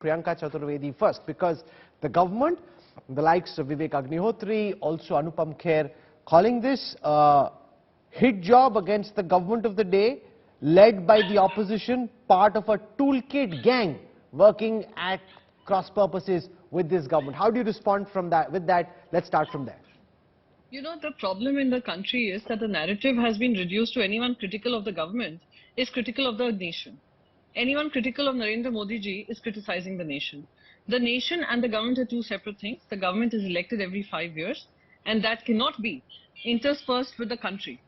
Priyanka Chaturvedi first, because the government, the likes of Vivek Agnihotri, also Anupam Kher, calling this a hit job against the government of the day, led by the opposition, part of a toolkit gang working at cross purposes with this government. How do you respond from that? With that, let's start from there. You know, the problem in the country is that the narrative has been reduced to anyone critical of the government is critical of the nation. Anyone critical of Narendra Modi ji is criticizing the nation. The nation and the government are two separate things. The government is elected every 5 years, and that cannot be interspersed with the country.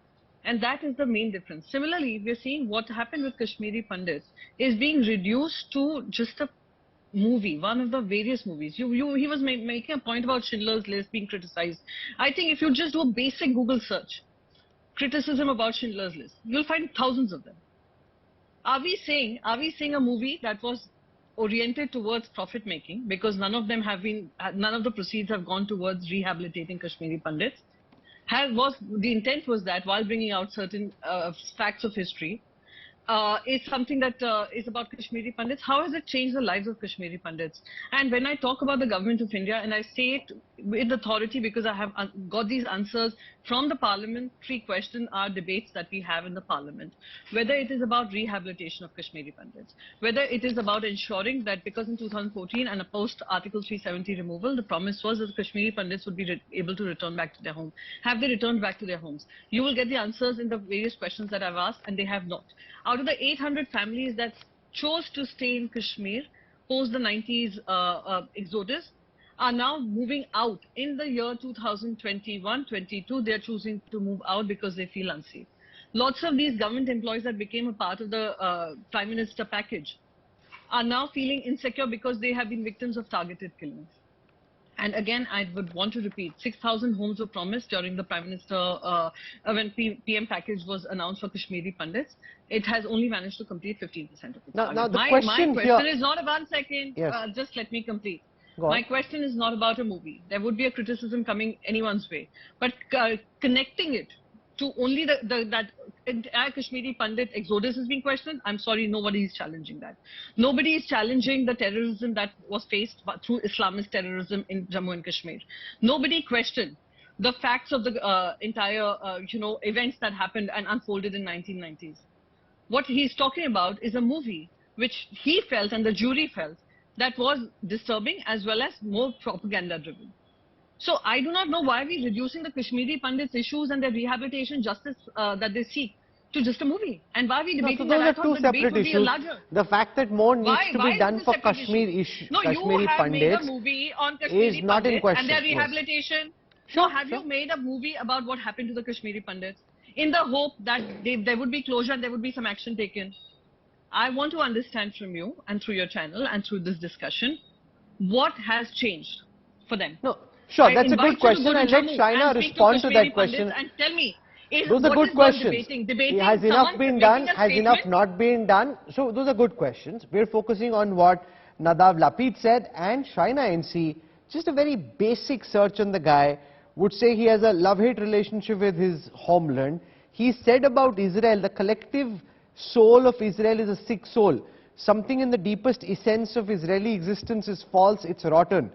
And that is the main difference. Similarly, we're seeing what happened with Kashmiri Pandits is being reduced to just a movie, one of the various movies. He was making a point about Schindler's List being criticized. I think if you just do a basic Google search, criticism about Schindler's List, you'll find thousands of them. Are we saying a movie that was oriented towards profit making because none of the proceeds have gone towards rehabilitating Kashmiri Pandits? The intent was that while bringing out certain facts of history, it's something that is about Kashmiri Pandits. How has it changed the lives of Kashmiri Pandits? And when I talk about the government of India, and I say it with authority because I have got these answers from the parliamentary question, our debates that we have in the parliament, whether it is about rehabilitation of Kashmiri Pandits, whether it is about ensuring that because in 2014 and a post Article 370 removal, the promise was that the Kashmiri Pandits would be able to return back to their home. Have they returned back to their homes? You will get the answers in the various questions that I've asked, and they have not. Out of the 800 families that chose to stay in Kashmir post the 90s exodus are now moving out in the year 2021-22. They are choosing to move out because they feel unsafe. Lots of these government employees that became a part of the Prime Minister package are now feeling insecure because they have been victims of targeted killings. And again, I would want to repeat, 6,000 homes were promised during the Prime Minister, when PM package was announced for Kashmiri Pandits. It has only managed to complete 15% of its target. My question is not, 1 second, yes. Just let me complete. My question is not about a movie. There would be a criticism coming anyone's way. But connecting it to only that entire Kashmiri Pandit exodus is being questioned, I'm sorry, nobody is challenging that. Nobody is challenging the terrorism that was faced through Islamist terrorism in Jammu and Kashmir. Nobody questioned the facts of the entire, events that happened and unfolded in 1990s. What he's talking about is a movie which he felt and the jury felt that was disturbing as well as more propaganda driven. So I do not know why we're reducing the Kashmiri Pandits' issues and their rehabilitation justice that they seek to just a movie. And why are we debating that? I thought the debate would be larger. The fact that more needs to be done for Kashmiri Pandits is not in question. And their rehabilitation. Sure, have you made a movie about what happened to the Kashmiri Pandits in the hope that there would be closure and there would be some action taken? I want to understand from you and through your channel and through this discussion, what has changed for them? No. Sure, that's a good question. I'll let Shaina respond to that question. And tell me, those are good questions. Has enough been done? Has enough not been done? So those are good questions. We're focusing on what Nadav Lapid said, and Shaina NC, just a very basic search on the guy, would say he has a love-hate relationship with his homeland. He said about Israel, the collective soul of Israel is a sick soul. Something in the deepest essence of Israeli existence is false, it's rotten.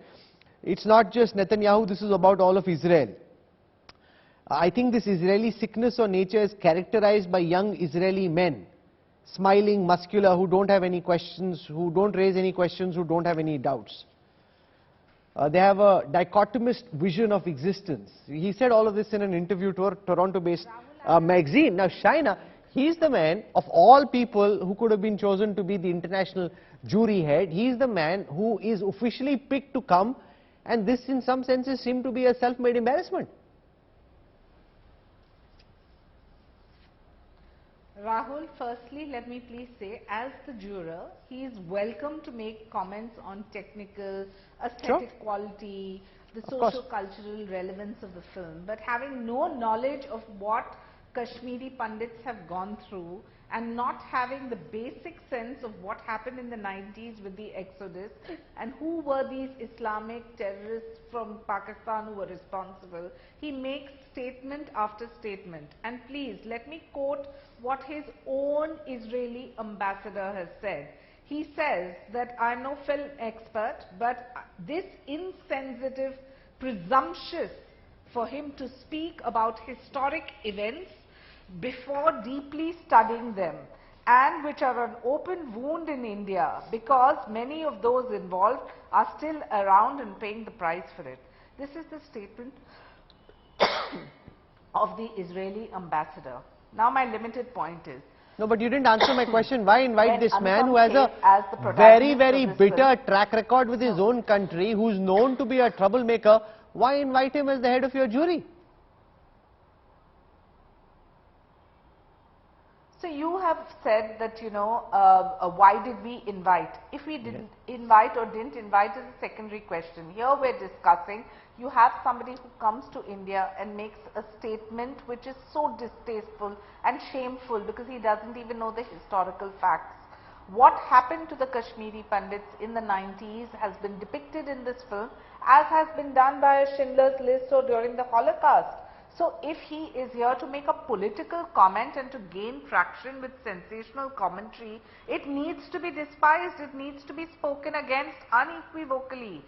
It's not just Netanyahu, this is about all of Israel. I think this Israeli sickness or nature is characterized by young Israeli men, smiling, muscular, who don't have any questions, who don't raise any questions, who don't have any doubts. They have a dichotomist vision of existence. He said all of this in an interview to a Toronto-based magazine. Now, Shaina, he's the man of all people who could have been chosen to be the international jury head. He's the man who is officially picked to come. And this, in some senses, seemed to be a self-made embarrassment. Rahul, firstly, let me please say, as the juror, he is welcome to make comments on technical, aesthetic quality, the socio-cultural relevance of the film. But having no knowledge of what Kashmiri Pandits have gone through and not having the basic sense of what happened in the 90s with the exodus and who were these Islamic terrorists from Pakistan who were responsible, he makes statement after statement. And please, let me quote what his own Israeli ambassador has said. He says that I'm no film expert, but this insensitive, presumptuous for him to speak about historic events before deeply studying them, and which are an open wound in India because many of those involved are still around and paying the price for it. This is the statement of the Israeli ambassador. Now my limited point is, no, but you didn't answer my question. Why invite this man who has a very bitter track record with his own country, who's known to be a troublemaker? Why invite him as the head of your jury? So you have said that, you know, why did we invite? If we didn't invite or didn't invite is a secondary question. Here we're discussing, you have somebody who comes to India and makes a statement which is so distasteful and shameful because he doesn't even know the historical facts. What happened to the Kashmiri Pandits in the 90s has been depicted in this film, as has been done by Schindler's List or during the Holocaust. So if he is here to make a political comment and to gain traction with sensational commentary, it needs to be despised, it needs to be spoken against unequivocally.